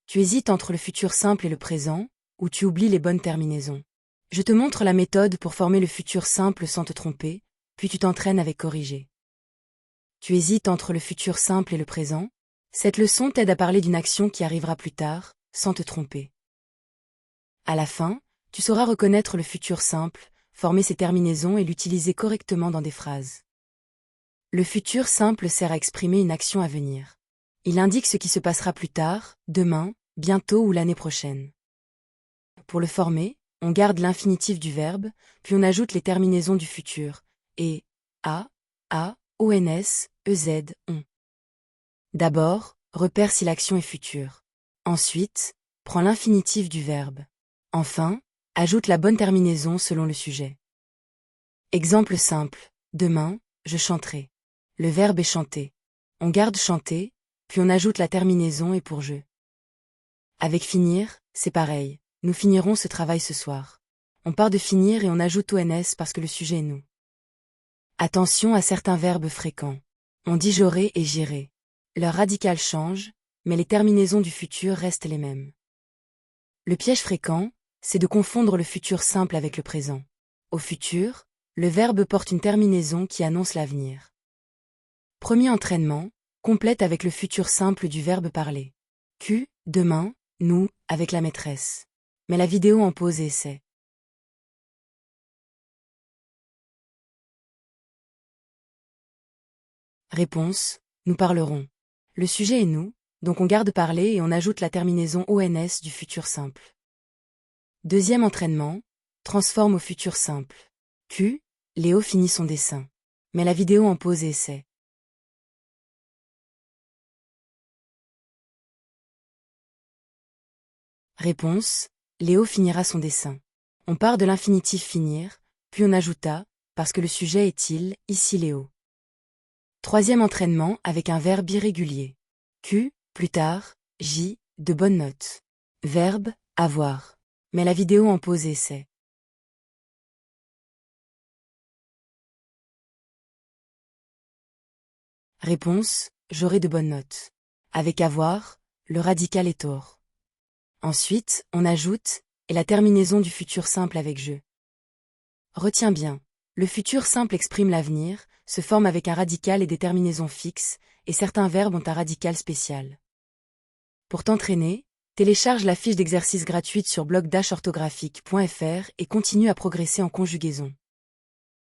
Tu hésites entre le futur simple et le présent, ou tu oublies les bonnes terminaisons. Je te montre la méthode pour former le futur simple sans te tromper, puis tu t'entraînes avec corriger. Tu hésites entre le futur simple et le présent? Cette leçon t'aide à parler d'une action qui arrivera plus tard, sans te tromper. À la fin, tu sauras reconnaître le futur simple, former ses terminaisons et l'utiliser correctement dans des phrases. Le futur simple sert à exprimer une action à venir. Il indique ce qui se passera plus tard, demain, bientôt ou l'année prochaine. Pour le former, on garde l'infinitif du verbe, puis on ajoute les terminaisons du futur, et, a, ons, ez, on. D'abord, repère si l'action est future. Ensuite, prends l'infinitif du verbe. Enfin, ajoute la bonne terminaison selon le sujet. Exemple simple, demain, je chanterai. Le verbe est chanter. On garde chanter, puis on ajoute la terminaison et pour je. Avec finir, c'est pareil, nous finirons ce travail ce soir. On part de finir et on ajoute ons parce que le sujet est nous. Attention à certains verbes fréquents. On dit j'aurai et j'irai. Leur radical change, mais les terminaisons du futur restent les mêmes. Le piège fréquent, c'est de confondre le futur simple avec le présent. Au futur, le verbe porte une terminaison qui annonce l'avenir. Premier entraînement, complète avec le futur simple du verbe parler. Q, demain, nous, avec la maîtresse. Mets la vidéo en pause et essaie. Réponse, nous parlerons. Le sujet est nous, donc on garde parler et on ajoute la terminaison ons du futur simple. Deuxième entraînement, transforme au futur simple. Q, Léo finit son dessin. Mets la vidéo en pause et essaie. Réponse, Léo finira son dessin. On part de l'infinitif finir, puis on ajouta, parce que le sujet est il, ici Léo. Troisième entraînement avec un verbe irrégulier. Q, plus tard, J, de bonnes notes. Verbe, avoir. Mets la vidéo en pause et essaie. Réponse, j'aurai de bonnes notes. Avec avoir, le radical est or. Ensuite, on ajoute, et la terminaison du futur simple avec je. Retiens bien, le futur simple exprime l'avenir, se forme avec un radical et des terminaisons fixes, et certains verbes ont un radical spécial. Pour t'entraîner, télécharge la fiche d'exercice gratuite sur blog-orthographique.fr et continue à progresser en conjugaison.